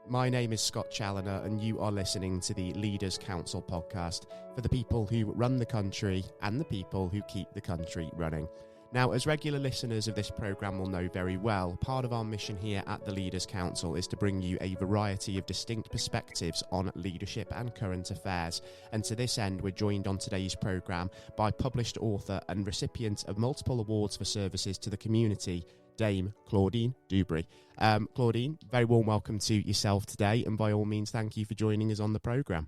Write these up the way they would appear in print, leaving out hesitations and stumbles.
My name is Scott Challoner, and you are listening to the Leaders Council podcast for the people who run the country and the people who keep the country running. Now, as regular listeners of this programme will know very well, part of our mission here at the Leaders Council is to bring you a variety of distinct perspectives on leadership and current affairs. And to this end, we're joined on today's programme by published author and recipient of multiple awards for services to the community, Dame Claudine Duberry. Claudine, very warm welcome to yourself today, and by all means, thank you for joining us on the programme.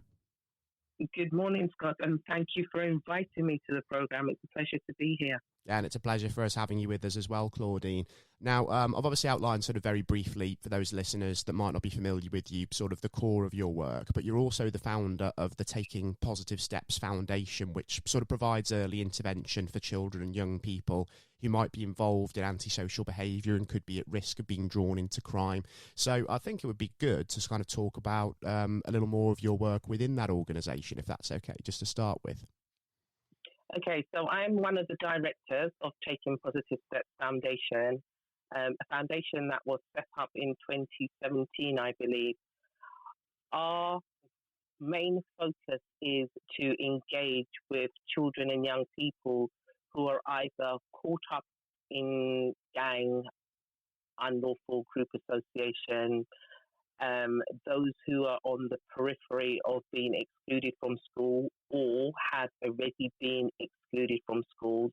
Good morning, Scott, and thank you for inviting me to the programme. It's a pleasure to be here. Yeah, and it's a pleasure for us having you with us as well, Claudine. Now, I've obviously outlined sort of very briefly for those listeners that might not be familiar with you, sort of the core of your work, but you're also the founder of the Taking Positive Steps Foundation, which sort of provides early intervention for children and young people who might be involved in antisocial behaviour and could be at risk of being drawn into crime. So I think it would be good to kind of talk about a little more of your work within that organisation, if that's okay, just to start with. Okay, so I'm one of the directors of Taking Positive Steps Foundation, a foundation that was set up in 2017, I believe. Our main focus is to engage with children and young people who are either caught up in gang, unlawful group association, those who are on the periphery of being excluded from school or have already been excluded from schools,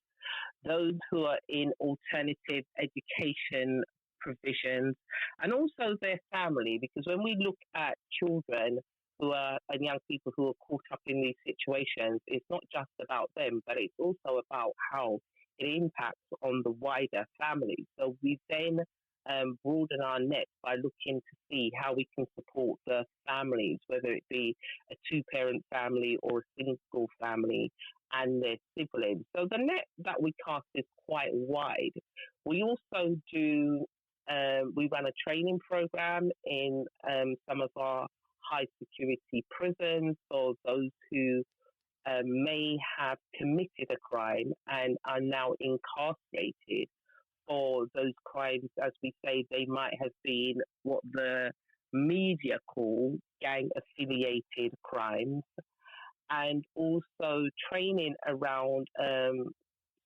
those who are in alternative education provisions, and also their family, because when we look at children and young people who are caught up in these situations, it's not just about them, but it's also about how it impacts on the wider family. So we then broaden our net by looking to see how we can support the families, whether it be a two-parent family or a single family and their siblings. So the net that we cast is quite wide. We also do, we run a training program in some of our high security prisons for those who may have committed a crime and are now incarcerated for those crimes. As we say, they might have been what the media call gang-affiliated crimes, and also training around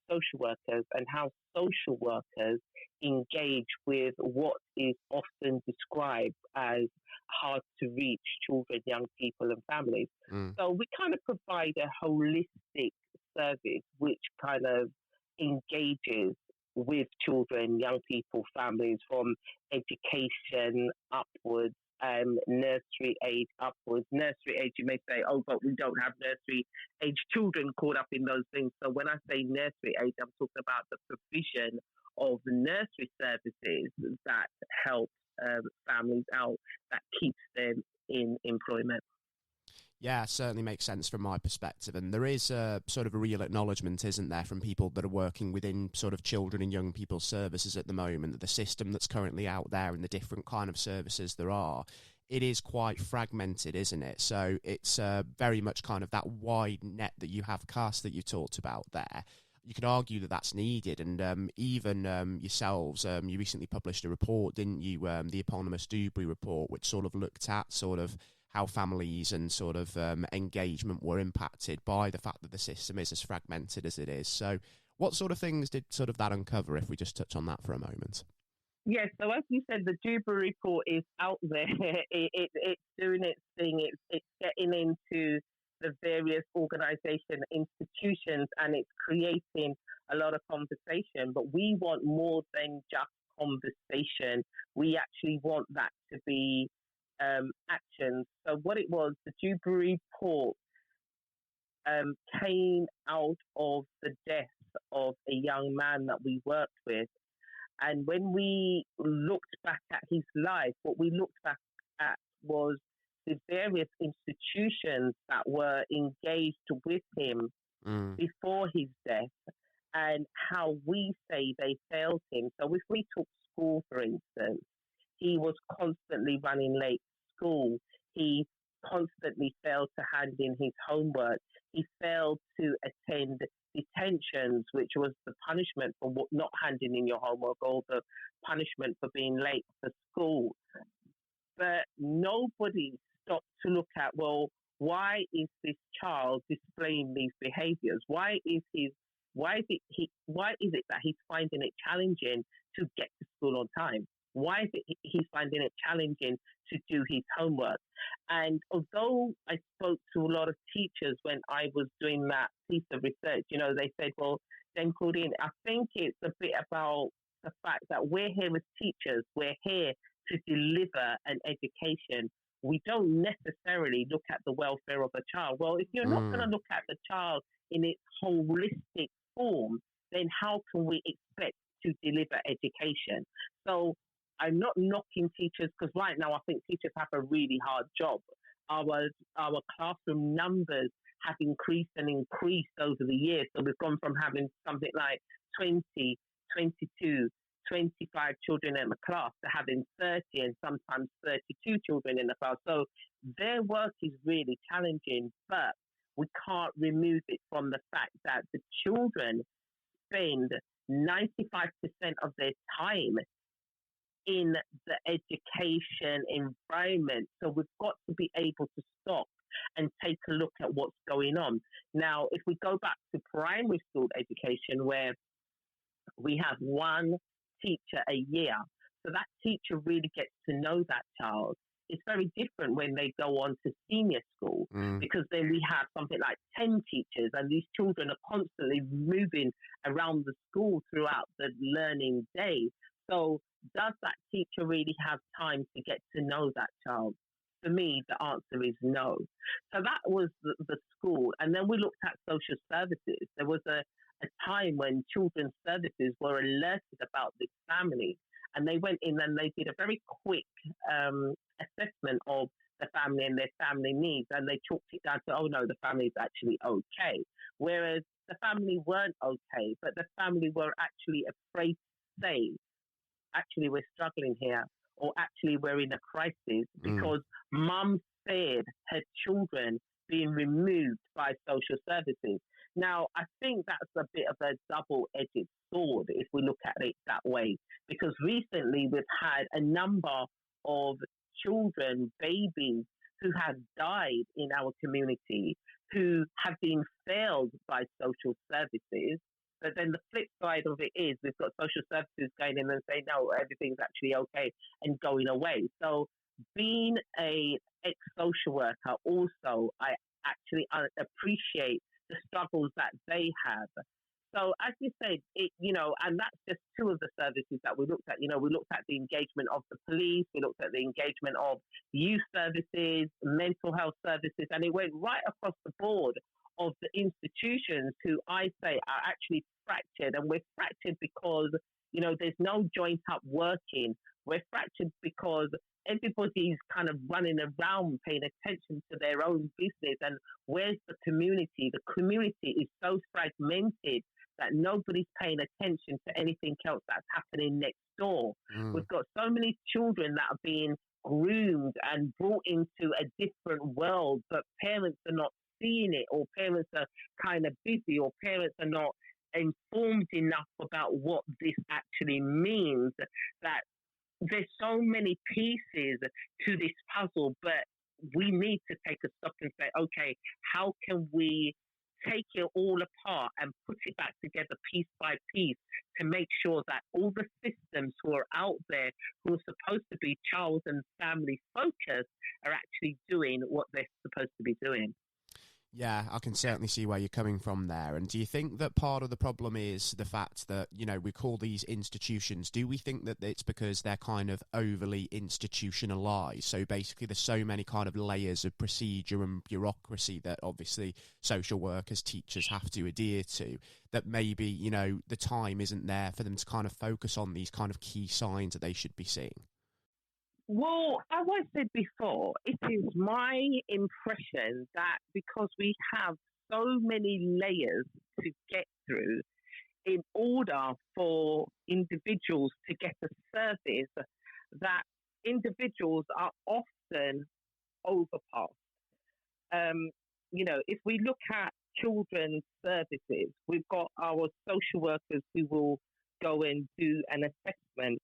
social workers and how social workers engage with what is often described as hard to reach children, young people and families. So we kind of provide a holistic service which kind of engages with children, young people, families from education upwards, nursery age upwards. Nursery age, you may say, oh, but we don't have nursery age children caught up in those things. So when I say nursery age, I'm talking about the provision of nursery services that help families out, that keeps them in employment. Yeah, certainly makes sense from my perspective. And there is a sort of a real acknowledgement, isn't there, from people that are working within sort of children and young people's services at the moment, that the system that's currently out there and the different kind of services there are, it is quite fragmented, isn't it? So it's very much kind of that wide net that you have cast that you talked about there. You could argue that that's needed, and even yourselves, you recently published a report, didn't you, the eponymous Duberry report, which sort of looked at sort of how families and sort of engagement were impacted by the fact that the system is as fragmented as it is. So what sort of things did sort of that uncover, if we just touch on that for a moment? Yes, so as you said, the Duberry report is out there. It's doing its thing. It's getting into the various organisation institutions, and it's creating a lot of conversation. But we want more than just conversation. We actually want that to be actions. So what it was, the Duberry report came out of the death of a young man that we worked with. And when we looked back at his life, what we looked back at was the various institutions that were engaged with him before his death, and how we say they failed him. So if we took school, for instance, he was constantly running late to school. He constantly failed to hand in his homework. He failed to attend detentions, which was the punishment for not handing in your homework, or the punishment for being late for school. but nobody stopped to look at, well, why is this child displaying these behaviours? Why is it that he's finding it challenging to get to school on time? Why is it he's finding it challenging to do his homework? And although I spoke to a lot of teachers when I was doing that piece of research, they said, well, then Claudine, I think it's a bit about the fact that we're here as teachers. We're here to deliver an education. We don't necessarily look at the welfare of a child. Well, if you're not going to look at the child in its holistic form, then how can we expect to deliver education? So I'm not knocking teachers, because right now I think teachers have a really hard job. Our classroom numbers have increased and increased over the years. So we've gone from having something like 20, 22, 25 children in the class to having 30 and sometimes 32 children in the class. So their work is really challenging, but we can't remove it from the fact that the children spend 95% of their time in the education environment. So we've got to be able to stop and take a look at what's going on. Now, if we go back to primary school education, where we have one teacher a year, so that teacher really gets to know that child. It's very different when they go on to senior school, because then we have something like 10 teachers, and these children are constantly moving around the school throughout the learning day. So does that teacher really have time to get to know that child? For me, the answer is no. So that was the school. And then we looked at social services. There was a time when children's services were alerted about this family, and they went in and they did a very quick assessment of the family and their family needs, and they chalked it down to, oh no, the family is actually okay. Whereas the family weren't okay, but the family were actually afraid to say, actually we're struggling here, or actually we're in a crisis, because mum feared her children being removed by social services. Now, I think that's a bit of a double-edged sword if we look at it that way, because recently we've had a number of children, babies, who have died in our community, who have been failed by social services. But then the flip side of it is we've got social services going in and saying, no, everything's actually okay, and going away. So being a ex-social worker also, I actually appreciate the struggles that they have. So as you said, and that's just two of the services that we looked at. We looked at the engagement of the police, we looked at the engagement of youth services, mental health services, and it went right across the board of the institutions who I say are actually fractured. And we're fractured because, there's no joint up working. We're fractured because everybody's kind of running around paying attention to their own business. And where's the community? The community is so fragmented that nobody's paying attention to anything else that's happening next door. We've got so many children that are being groomed and brought into a different world, but parents are not seeing it, or parents are kind of busy, or parents are not informed enough about what this actually means, that there's so many pieces to this puzzle, but we need to take a stop and say, okay, how can we take it all apart and put it back together piece by piece to make sure that all the systems who are out there, who are supposed to be child and family focused, are actually doing what they're supposed to be doing. Yeah, I can certainly see where you're coming from there. And do you think that part of the problem is the fact that, we call these institutions, do we think that it's because they're kind of overly institutionalized? So basically there's so many kind of layers of procedure and bureaucracy that obviously social workers, teachers have to adhere to, that maybe, the time isn't there for them to kind of focus on these kind of key signs that they should be seeing? Well, as I said before, it is my impression that because we have so many layers to get through in order for individuals to get a service, that individuals are often overpassed. If we look at children's services, we've got our social workers who will go and do an assessment,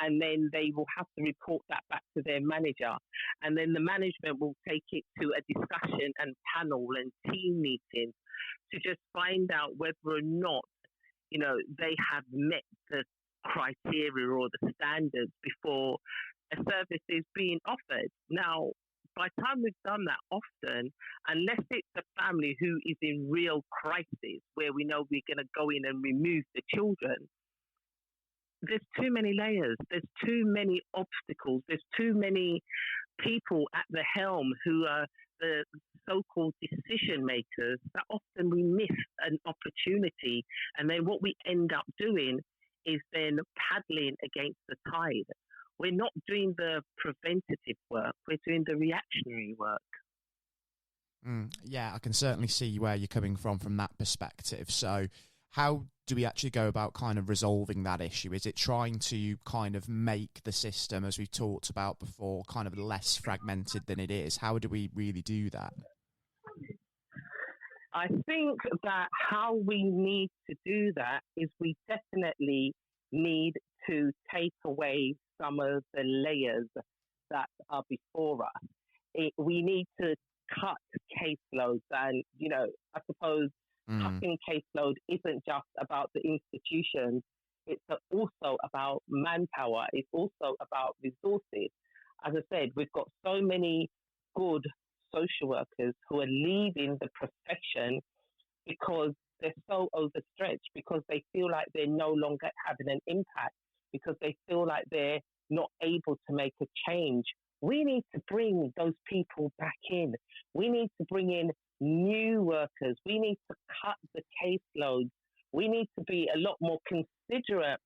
and then they will have to report that back to their manager. And then the management will take it to a discussion and panel and team meeting to just find out whether or not, they have met the criteria or the standards before a service is being offered. Now, by the time we've done that often, unless it's a family who is in real crisis where we know we're going to go in and remove the children, there's too many layers, there's too many obstacles, there's too many people at the helm who are the so-called decision makers that often we miss an opportunity. And then what we end up doing is then paddling against the tide. We're not doing the preventative work, we're doing the reactionary work. Yeah, I can certainly see where you're coming from that perspective. So how do we actually go about kind of resolving that issue? Is it trying to kind of make the system, as we talked about before, kind of less fragmented than it is? How do we really do that? I think that how we need to do that is we definitely need to take away some of the layers that are before us. We need to cut caseloads, and I suppose cutting caseload isn't just about the institutions, it's also about manpower, it's also about resources. As I said, we've got so many good social workers who are leaving the profession because they're so overstretched, because they feel like they're no longer having an impact, because they feel like they're not able to make a change. We need to bring those people back in. We need to bring in new workers. We need to cut the caseloads. We need to be a lot more considerate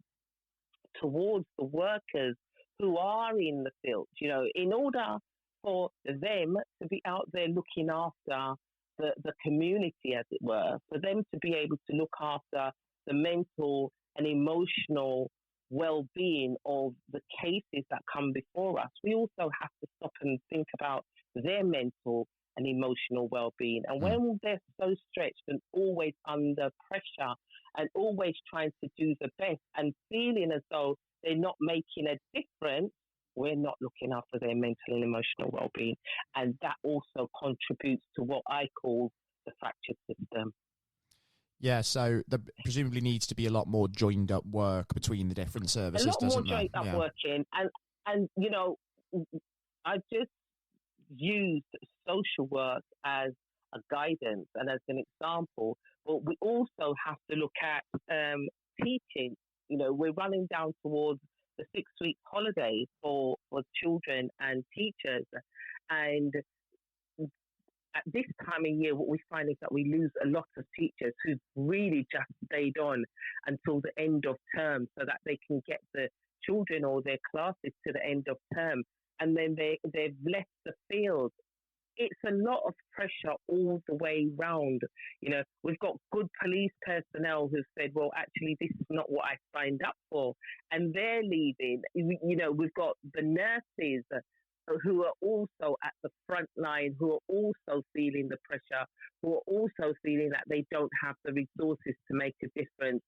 towards the workers who are in the field, in order for them to be out there looking after the community, as it were, for them to be able to look after the mental and emotional well-being of the cases that come before us. We also have to stop and think about their mental and emotional well-being. And when they're so stretched and always under pressure and always trying to do the best and feeling as though they're not making a difference, we're not looking after their mental and emotional well-being. And that also contributes to what I call the fractured system. Yeah, so there presumably needs to be a lot more joined up work between the different services, doesn't there? A lot more joined up working. And I just used social work as a guidance and as an example, but we also have to look at teaching. We're running down towards the 6-week holiday for children and teachers. And at this time of year, what we find is that we lose a lot of teachers who've really just stayed on until the end of term so that they can get the children or their classes to the end of term. And then they've left the field. It's a lot of pressure all the way round. We've got good police personnel who've said, well, actually, this is not what I signed up for. And they're leaving. We've got the nurses who are also at the front line, who are also feeling the pressure, who are also feeling that they don't have the resources to make a difference,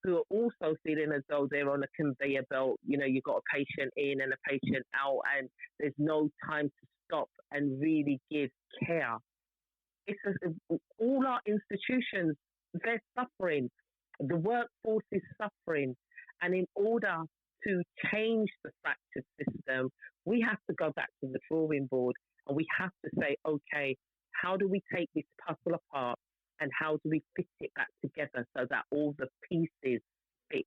who are also feeling as though they're on a conveyor belt. You've got a patient in and a patient out, and there's no time to stop and really give care. All our institutions, they're suffering. The workforce is suffering. And in order to change the fractured system, we have to go back to the drawing board and we have to say, okay, how do we take this puzzle apart and how do we fit it back together so that all the pieces fit?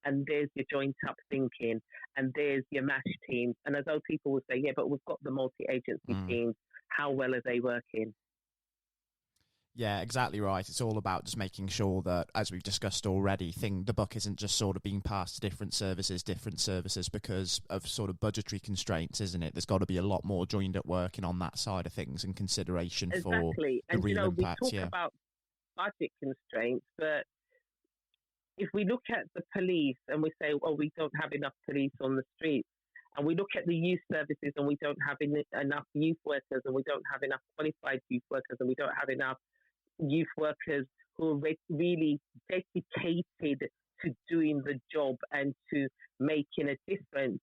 And there's your joint up thinking, and there's your MASH teams. And although people will say, yeah, but we've got the multi-agency teams, how well are they working? Yeah, exactly right. It's all about just making sure that, as we've discussed already, the buck isn't just sort of being passed to different services because of sort of budgetary constraints, isn't it? There's got to be a lot more joined up working on that side of things and consideration for the real impact. We talk about budget constraints, but if we look at the police and we say, oh, we don't have enough police on the streets, and we look at the youth services and we don't have enough youth workers, and we don't have enough qualified youth workers, and we don't have enough youth workers who are really dedicated to doing the job and to making a difference.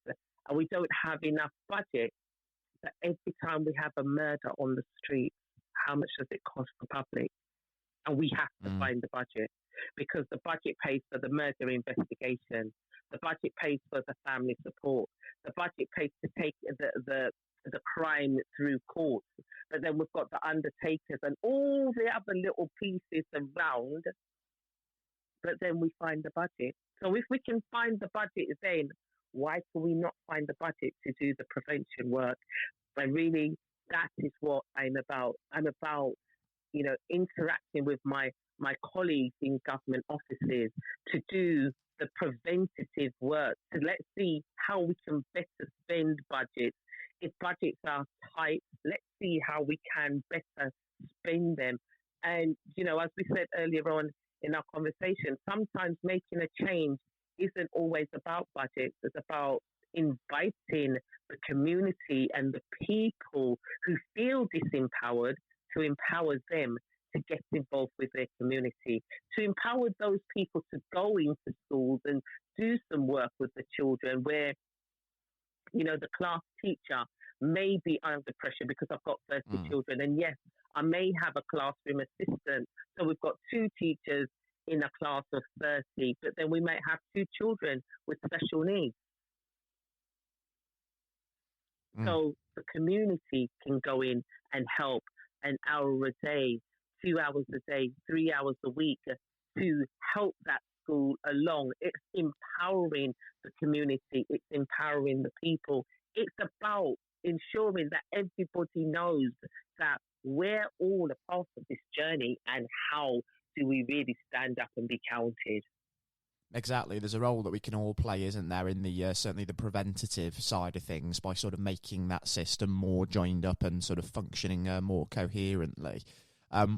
And we don't have enough budget. That every time we have a murder on the street, how much does it cost the public? And we have to Mm. find the budget because the budget pays for the murder investigation, the budget pays for the family support, the budget pays to take the crime through courts. But then we've got the undertakers and all the other little pieces around. But then we find the budget. So if we can find the budget, then why can we not find the budget to do the prevention work? And really, that is what I'm about. I'm about, interacting with my colleagues in government offices to do the preventative work, to let's see how we can better spend budgets. If budgets are tight, let's see how we can better spend them. And, as we said earlier on in our conversation, sometimes making a change isn't always about budgets. It's about inviting the community and the people who feel disempowered to empower them to get involved with their community, to empower those people to go into schools and do some work with the children where, the class teacher may be under pressure because I've got 30 children. And yes, I may have a classroom assistant. So we've got 2 teachers in a class of 30, but then we might have 2 children with special needs. So the community can go in and help an hour a day, 2 hours a day, 3 hours a week to help that school along. It's empowering the community. It's empowering the people. It's about ensuring that everybody knows that we're all a part of this journey and how do we really stand up and be counted. Exactly. There's a role that we can all play, isn't there, in the certainly the preventative side of things by sort of making that system more joined up and sort of functioning more coherently.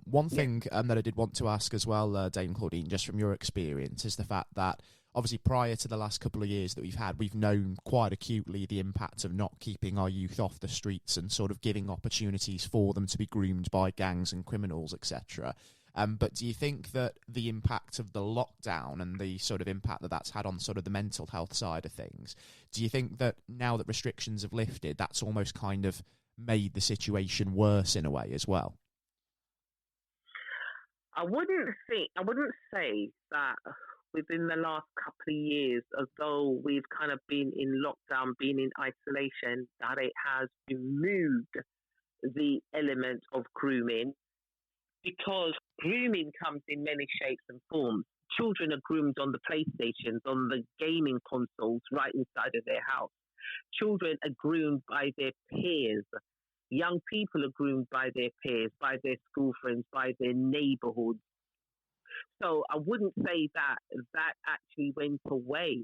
One thing that I did want to ask as well, Dame Claudine, just from your experience, is the fact that obviously prior to the last couple of years that we've known quite acutely the impact of not keeping our youth off the streets and sort of giving opportunities for them to be groomed by gangs and criminals, etc. But do you think that the impact of the lockdown and the sort of impact that that's had on sort of the mental health side of things, do you think that now that restrictions have lifted, that's almost kind of made the situation worse in a way as well? I wouldn't say that within the last couple of years, as though we've kind of been in lockdown, been in isolation, that it has removed the element of grooming, because grooming comes in many shapes and forms. Children are groomed on the PlayStations, on the gaming consoles right inside of their house. Children are groomed by their peers. Young people are groomed by their peers, by their school friends, by their neighborhoods. So I wouldn't say that actually went away,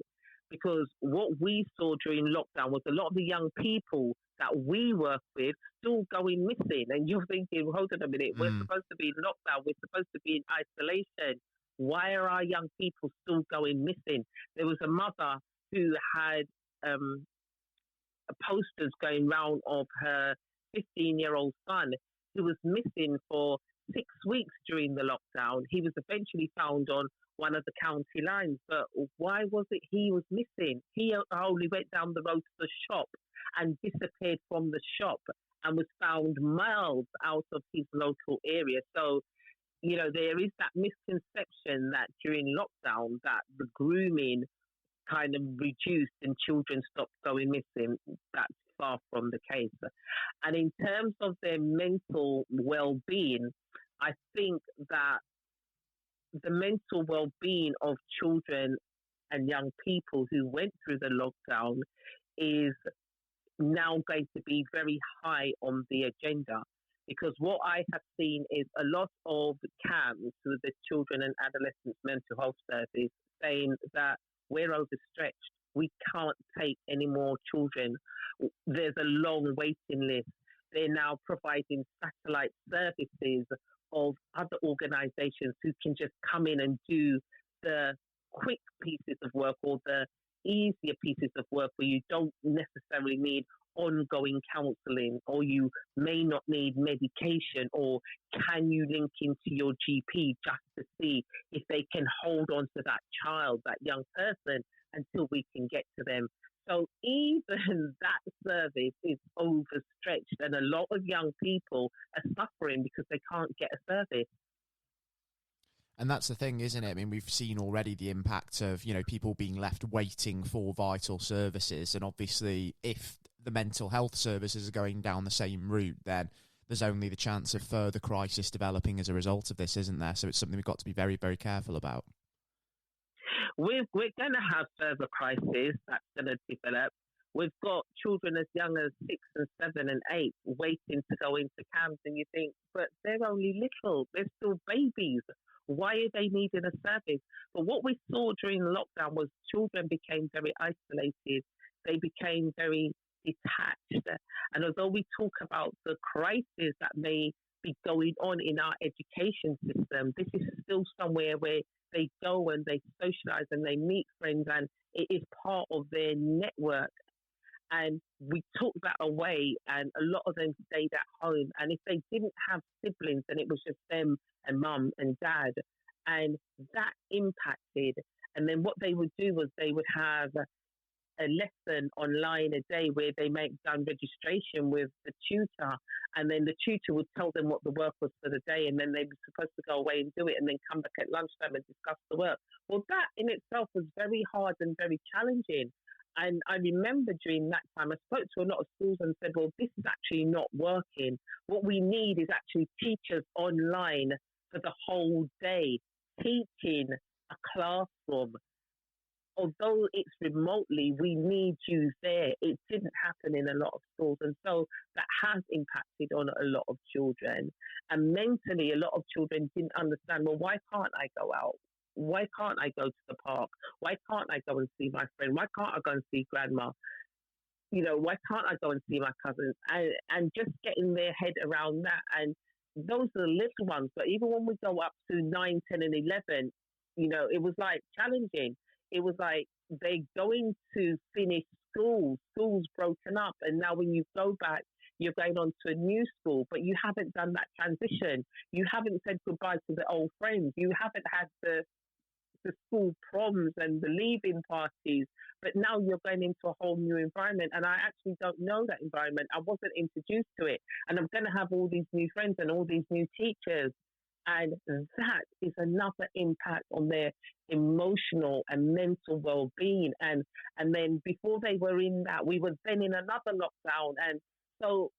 because what we saw during lockdown was a lot of the young people that we work with still going missing. And you're thinking, hold on a minute, we're supposed to be in lockdown, we're supposed to be in isolation. Why are our young people still going missing? There was a mother who had posters going round of her 15-year-old son who was missing for 6 weeks during the lockdown. He was eventually found on one of the county lines, but why was it he was missing? He only went down the road to the shop and disappeared from the shop and was found miles out of his local area. So, there is that misconception that during lockdown that the grooming kind of reduced and children stopped going missing. That's far from the case. And in terms of their mental well-being, I think that the mental well-being of children and young people who went through the lockdown is now going to be very high on the agenda. Because what I have seen is a lot of CAMS, who are the Children and Adolescents Mental Health Service, saying that we're overstretched. We can't take any more children. There's a long waiting list. They're now providing satellite services of other organizations who can just come in and do the quick pieces of work or the easier pieces of work where you don't necessarily need ongoing counselling, or you may not need medication, or can you link into your GP just to see if they can hold on to that child, that young person, until we can get to them. So even that service is overstretched, and a lot of young people are suffering because they can't get a service. And that's the thing, isn't it? I mean, we've seen already the impact of, people being left waiting for vital services. And obviously, if the mental health services are going down the same route, then there's only the chance of further crisis developing as a result of this, isn't there? So it's something we've got to be very, very careful about. We're going to have further crises that's going to develop. We've got children as young as 6 and 7 and 8 waiting to go into camps, and you think, but they're only little, they're still babies. Why are they needing a service? But what we saw during lockdown was children became very isolated. They became very detached. And although we talk about the crisis that may be going on in our education system, this is still somewhere where they go and they socialize and they meet friends, and it is part of their network. And we took that away, and a lot of them stayed at home. And if they didn't have siblings, then it was just them and mum and dad. And that impacted. And then what they would do was they would have a lesson online a day where they make done registration with the tutor, and then the tutor would tell them what the work was for the day, and then they were supposed to go away and do it, and then come back at lunchtime and discuss the work. Well, that in itself was very hard and very challenging. And I remember during that time, I spoke to a lot of schools and said, well, this is actually not working. What we need is actually teachers online for the whole day, teaching a classroom. Although it's remotely, we need you there. It didn't happen in a lot of schools. And so that has impacted on a lot of children. And mentally, a lot of children didn't understand, well, why can't I go out? Why can't I go to the park? Why can't I go and see my friend? Why can't I go and see grandma? Why can't I go and see my cousins? And just getting their head around that. And those are the little ones. But even when we go up to 9, 10 and 11, it was like challenging. It was like they're going to finish school's broken up. And now when you go back, you're going on to a new school, but you haven't done that transition. You haven't said goodbye to the old friends. You haven't had the school proms and the leaving parties, but now you're going into a whole new environment. And I actually don't know that environment. I wasn't introduced to it. And I'm going to have all these new friends and all these new teachers. And that is another impact on their emotional and mental well-being. And then before they were in that, we were then in another lockdown. And so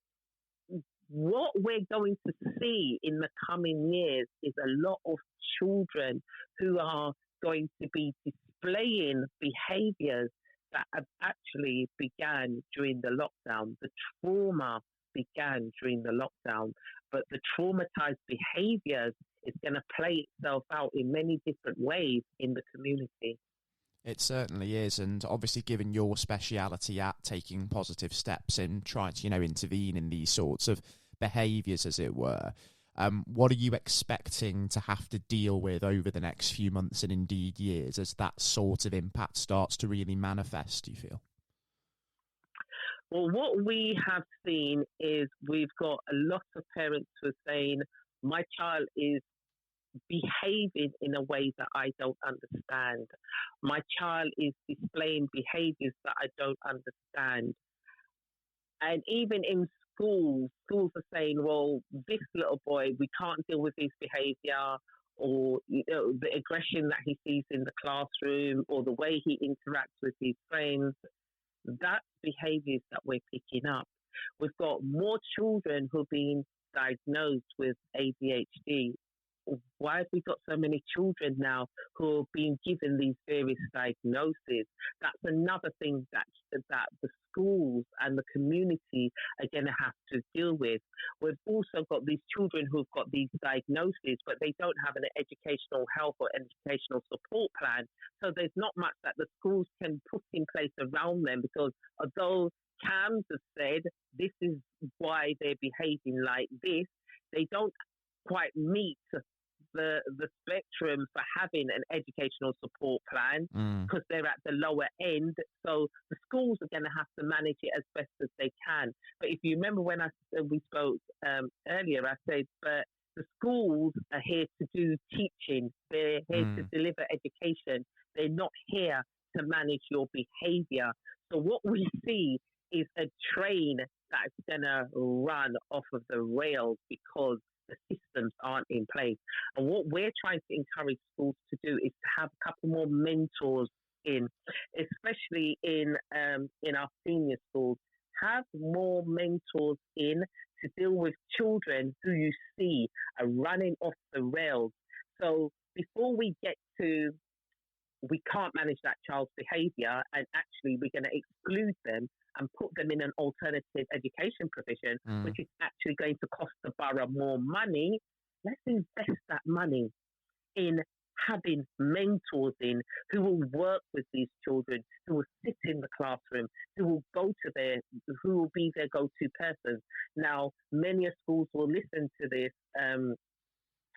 what we're going to see in the coming years is a lot of children who are going to be displaying behaviours that have actually began during the lockdown. The trauma began during the lockdown, but the traumatized behaviours is going to play itself out in many different ways in the community. It certainly is, and obviously given your speciality at taking positive steps in trying to, intervene in these sorts of behaviours, as it were, what are you expecting to have to deal with over the next few months and indeed years as that sort of impact starts to really manifest, do you feel? Well, what we have seen is we've got a lot of parents who are saying, my child is behaving in a way that I don't understand. My child is displaying behaviours that I don't understand. And even in schools are saying, well, this little boy, we can't deal with his behaviour, or the aggression that he sees in the classroom, or the way he interacts with his friends. That's behaviours that we're picking up. We've got more children who've been diagnosed with ADHD. Why have we got so many children now who are being given these various diagnoses? That's another thing that the schools and the community are going to have to deal with. We've also got these children who've got these diagnoses, but they don't have an educational health or educational support plan. So there's not much that the schools can put in place around them, because although CAMS have said this is why they're behaving like this, they don't quite meet the spectrum for having an educational support plan Mm. because they're at the lower end. So the schools are going to have to manage it as best as they can. But if you remember when we spoke earlier, I said, but the schools are here to do teaching. They're here to deliver education. They're not here to manage your behaviour. So what we see is a train that's going to run off of the rails because the systems aren't in place. And what we're trying to encourage schools to do is to have a couple more mentors in, especially in our senior schools. Have more mentors in to deal with children who you see are running off the rails. So before we get to we can't manage that child's behaviour and actually we're going to exclude them and put them in an alternative education provision, which is actually going to cost the borough more money. Let's invest that money in having mentors in who will work with these children, who will sit in the classroom, who will be their go-to person. Now, many schools will listen to this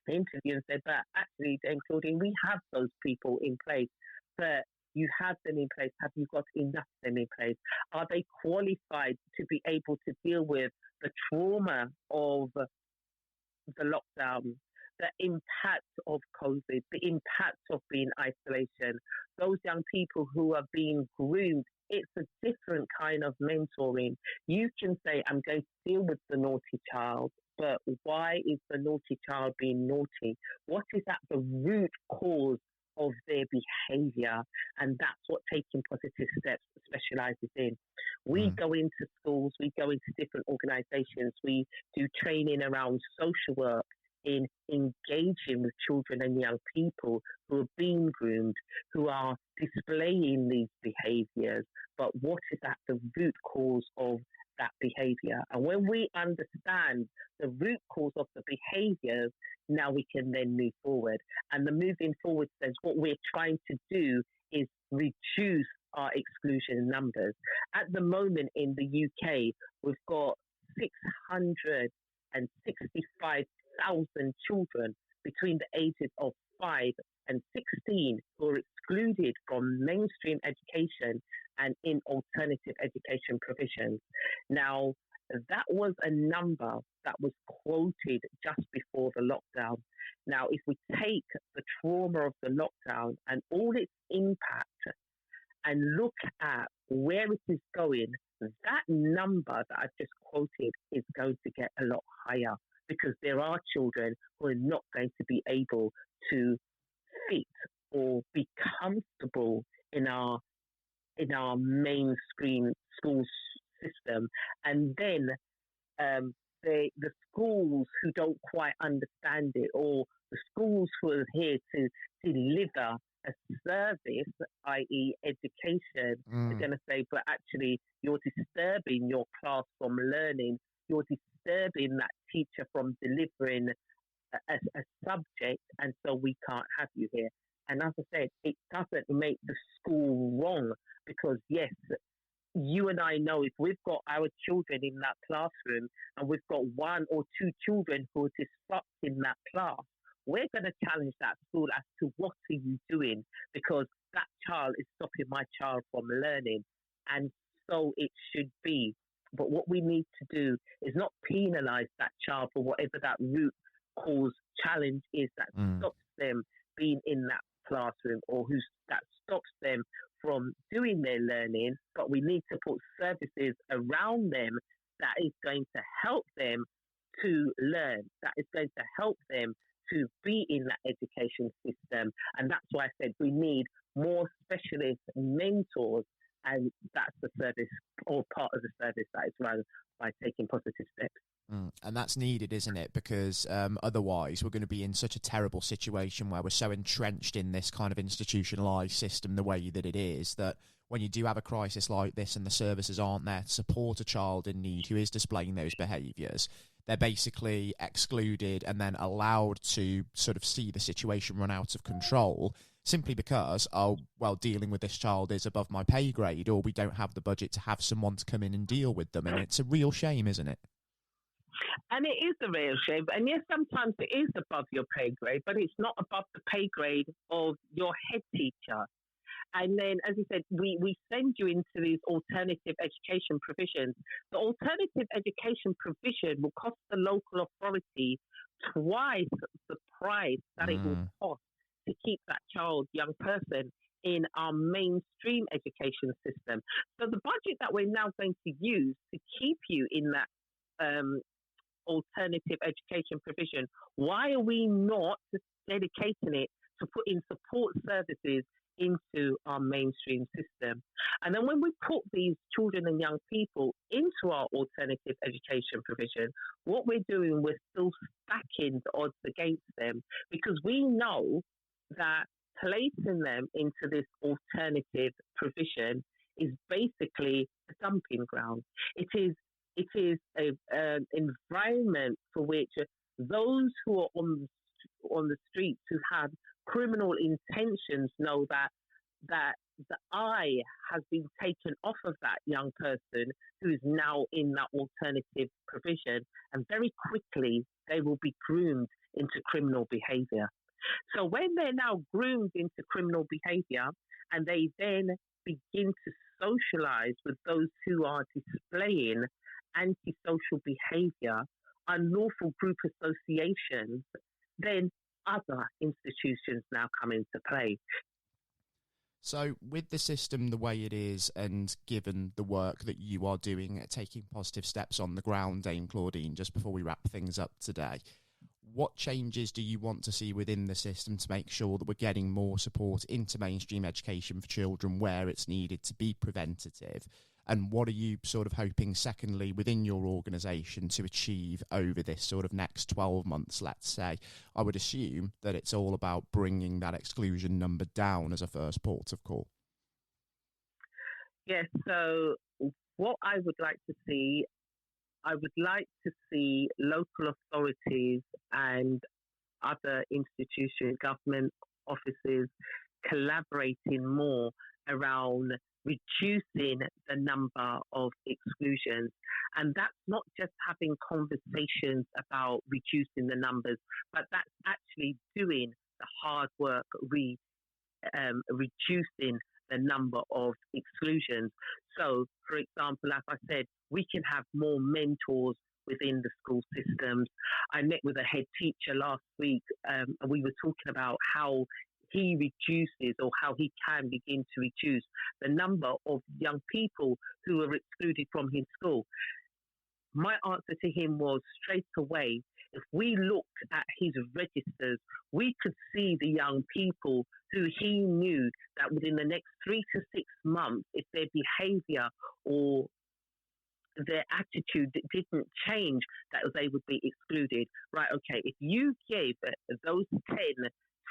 interview and say, but actually, then Claudine, we have those people in place, but you have them in place. Have you got enough of them in place? Are they qualified to be able to deal with the trauma of the lockdown, the impact of COVID, the impact of being isolation? Those young people who are being groomed, it's a different kind of mentoring. You can say, I'm going to deal with the naughty child, but why is the naughty child being naughty? What is at the root cause of their behaviour? And that's what Taking Positive Steps specialises in. We go into schools, we go into different organisations, we do training around social work in engaging with children and young people who are being groomed, who are displaying these behaviours, but what is at the root cause of that behaviour? And when we understand the root cause of the behaviours, now we can then move forward. And the moving forward says what we're trying to do is reduce our exclusion numbers. At the moment in the UK, we've got 665,000 children between the ages of 5 and 16 who are excluded from mainstream education and in alternative education provisions. Now, that was a number that was quoted just before the lockdown. Now, if we take the trauma of the lockdown and all its impact and look at where it is going, that number that I've just quoted is going to get a lot higher because there are children who are not going to be able to fit or be comfortable in our mainstream school system. And then the schools who don't quite understand it, or the schools who are here to deliver a service, i.e. education, are going to say, but actually you're disturbing your class from learning, you're disturbing that teacher from delivering a subject, and so we can't have you here. And as I said, it doesn't make the school wrong because, yes, you and I know if we've got our children in that classroom and we've got one or two children who are disrupting that class, we're going to challenge that school as to what are you doing, because that child is stopping my child from learning. And so it should be. But what we need to do is not penalise that child for whatever that root cause challenge is that stops them being in that classroom, or that stops them from doing their learning, but we need to put services around them that is going to help them to learn, that is going to help them to be in that education system. And that's why I said we need more specialist mentors, and that's the service, or part of the service that is run by Taking Positive Steps. And that's needed, isn't it? Because otherwise we're going to be in such a terrible situation where we're so entrenched in this kind of institutionalised system the way that it is, that when you do have a crisis like this and the services aren't there to support a child in need who is displaying those behaviours, they're basically excluded and then allowed to sort of see the situation run out of control simply because, oh, well, dealing with this child is above my pay grade, or we don't have the budget to have someone to come in and deal with them. And it's a real shame, isn't it? And it is a real shame. And yes, sometimes it is above your pay grade, but it's not above the pay grade of your head teacher. And then, as you said, we send you into these alternative education provisions. The alternative education provision will cost the local authority twice the price that it will cost to keep that child, young person, in our mainstream education system. So the budget that we're now going to use to keep you in that alternative education provision, why are we not dedicating it to put in support services into our mainstream system? And then when we put these children and young people into our alternative education provision, what we're doing, we're still stacking the odds against them, because we know that placing them into this alternative provision is basically a dumping ground. It is an environment for which those who are on the streets who have criminal intentions know that the eye has been taken off of that young person who is now in that alternative provision, and very quickly they will be groomed into criminal behaviour. So when they're now groomed into criminal behaviour and they then begin to socialise with those who are displaying antisocial behaviour, unlawful group associations, then other institutions now come into play. So with the system the way it is, and given the work that you are doing at taking positive steps on the ground, Dame Claudine, just before we wrap things up today, what changes do you want to see within the system to make sure that we're getting more support into mainstream education for children where it's needed to be preventative? And what are you sort of hoping, secondly, within your organisation to achieve over this sort of next 12 months, let's say? I would assume that it's all about bringing that exclusion number down as a first port of call. Yes, so what I would like to see, local authorities and other institutions, government offices, collaborating more around reducing the number of exclusions. And that's not just having conversations about reducing the numbers, but that's actually doing the hard work, reducing the number of exclusions. So, for example, as I said, we can have more mentors within the school systems. I met with a head teacher last week, and we were talking about how he reduces, or how he can begin to reduce, the number of young people who are excluded from his school. My answer to him was straight away, if we looked at his registers, we could see the young people who he knew that within the next 3 to 6 months, if their behaviour or their attitude didn't change, that they would be excluded. Right, okay, if you gave those 10,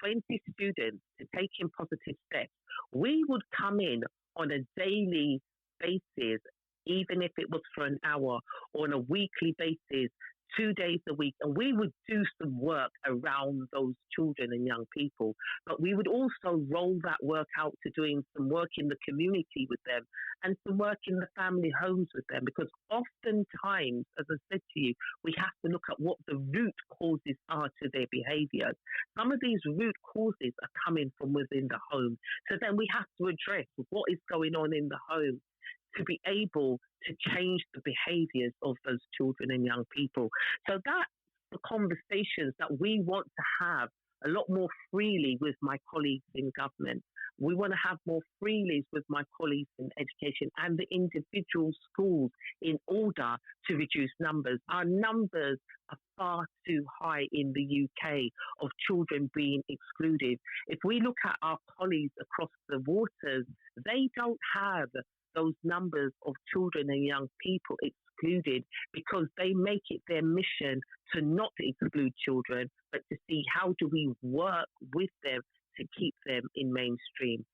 20 students to take in positive steps, we would come in on a daily basis, even if it was for an hour, or on a weekly basis, 2 days a week, and we would do some work around those children and young people. But we would also roll that work out to doing some work in the community with them and some work in the family homes with them, because oftentimes, as I said to you, we have to look at what the root causes are to their behaviours. Some of these root causes are coming from within the home. So then we have to address what is going on in the home to be able to change the behaviours of those children and young people. So that's the conversations that we want to have a lot more freely with my colleagues in government. We want to have more freely with my colleagues in education and the individual schools in order to reduce numbers. Our numbers are far too high in the UK of children being excluded. If we look at our colleagues across the waters, they don't have those numbers of children and young people excluded, because they make it their mission to not exclude children, but to see how do we work with them to keep them in mainstream.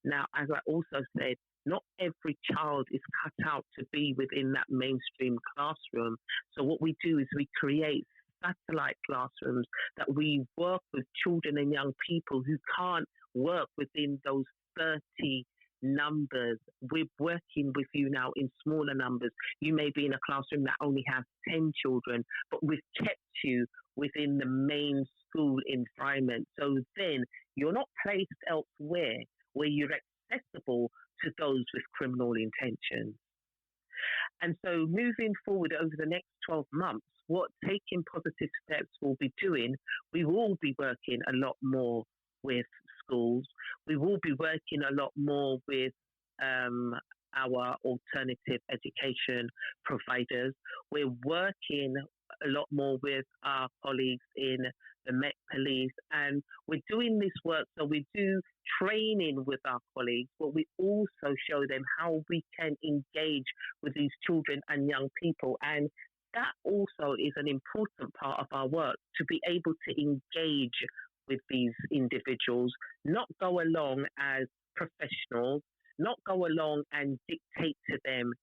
Now, as I also said, not every child is cut out to be within that mainstream classroom. So what we do is we create satellite classrooms that we work with children and young people who can't work within those 30 numbers. We're working with you now in smaller numbers. You may be in a classroom that only has 10 children, but we've kept you within the main school environment. So then you're not placed elsewhere where you're accessible to those with criminal intentions. And so moving forward over the next 12 months, what Taking Positive Steps will be doing, we will be working a lot more with schools. We will be working a lot more with our alternative education providers. We're working a lot more with our colleagues in the Met Police, and we're doing this work. So we do training with our colleagues, but we also show them how we can engage with these children and young people. And that also is an important part of our work, to be able to engage with these individuals, not go along as professionals, not go along and dictate to them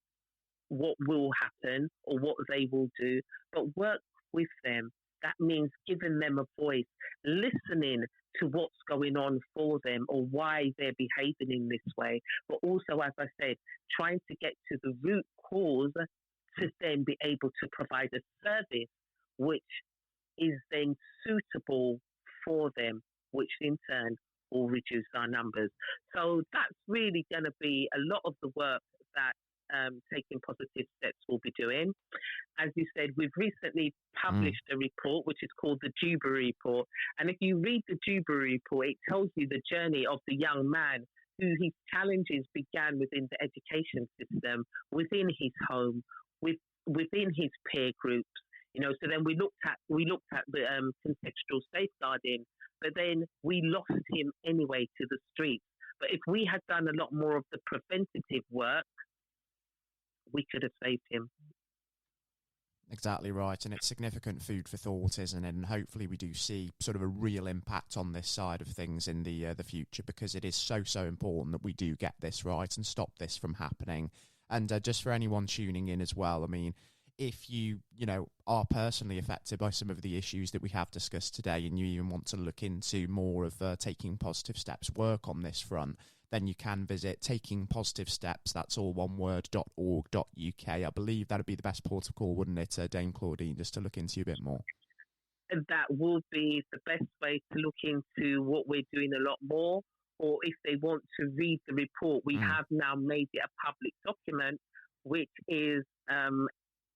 what will happen or what they will do, but work with them. That means giving them a voice, listening to what's going on for them or why they're behaving in this way. But also, as I said, trying to get to the root cause to then be able to provide a service which is then suitable for them, which in turn will reduce our numbers. So that's really going to be a lot of the work that Taking Positive Steps will be doing. As you said, we've recently published a report which is called the Duberry Report. And if you read the Duberry Report, it tells you the journey of the young man who his challenges began within the education system, within his home, within his peer groups. So then we looked at the contextual safeguarding, but then we lost him anyway to the streets. But if we had done a lot more of the preventative work, we could have saved him. Exactly right, and it's significant food for thought, isn't it? And hopefully we do see sort of a real impact on this side of things in the future, because it is so important that we do get this right and stop this from happening. And just for anyone tuning in as well, I mean, if you are personally affected by some of the issues that we have discussed today, and you even want to look into more of Taking Positive Steps work on this front, then you can visit Taking Positive Steps, that's all one word, .org.uk. I believe that would be the best port of call, wouldn't it, Dame Claudine, just to look into you a bit more? That will be the best way to look into what we're doing a lot more. Or if they want to read the report, we have now made it a public document, which is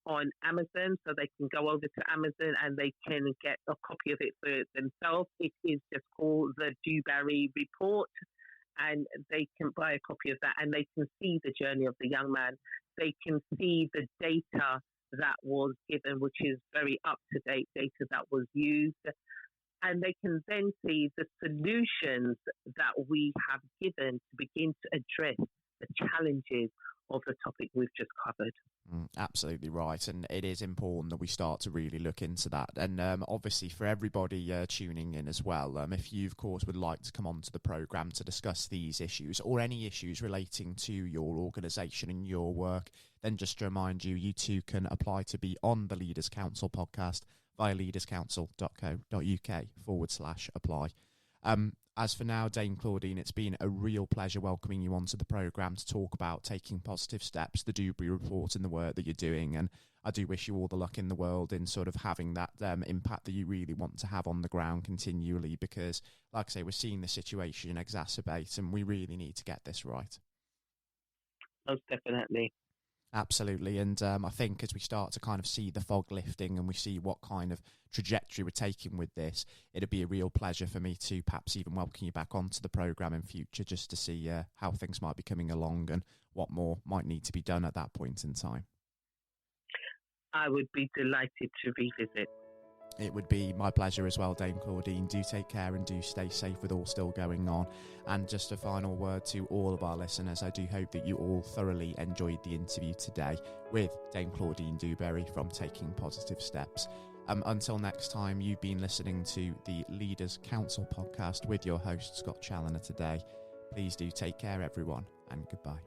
on Amazon, so they can go over to Amazon and they can get a copy of it for themselves. It is just called the Duberry Report, and they can buy a copy of that, and they can see the journey of the young man. They can see the data that was given, which is very up-to-date data that was used, and they can then see the solutions that we have given to begin to address the challenges of the topic we've just covered. Absolutely right, and it is important that we start to really look into that. And obviously for everybody tuning in as well, if you of course would like to come onto the programme to discuss these issues or any issues relating to your organisation and your work, then just to remind you, you too can apply to be on the Leaders Council podcast via leaderscouncil.co.uk/apply. As for now, Dame Claudine, it's been a real pleasure welcoming you onto the programme to talk about Taking Positive Steps, the Duberry Report, and the work that you're doing. And I do wish you all the luck in the world in sort of having that impact that you really want to have on the ground continually, because, like I say, we're seeing the situation exacerbate and we really need to get this right. Most definitely. Absolutely, and I think as we start to kind of see the fog lifting and we see what kind of trajectory we're taking with this, it'd be a real pleasure for me to perhaps even welcome you back onto the programme in future, just to see how things might be coming along and what more might need to be done at that point in time. I would be delighted to revisit. It would be my pleasure as well, Dame Claudine. Do take care and do stay safe with all still going on. And just a final word to all of our listeners. I do hope that you all thoroughly enjoyed the interview today with Dame Claudine Duberry from Taking Positive Steps. Until next time, you've been listening to the Leaders Council podcast with your host, Scott Challoner today. Please do take care, everyone, and goodbye.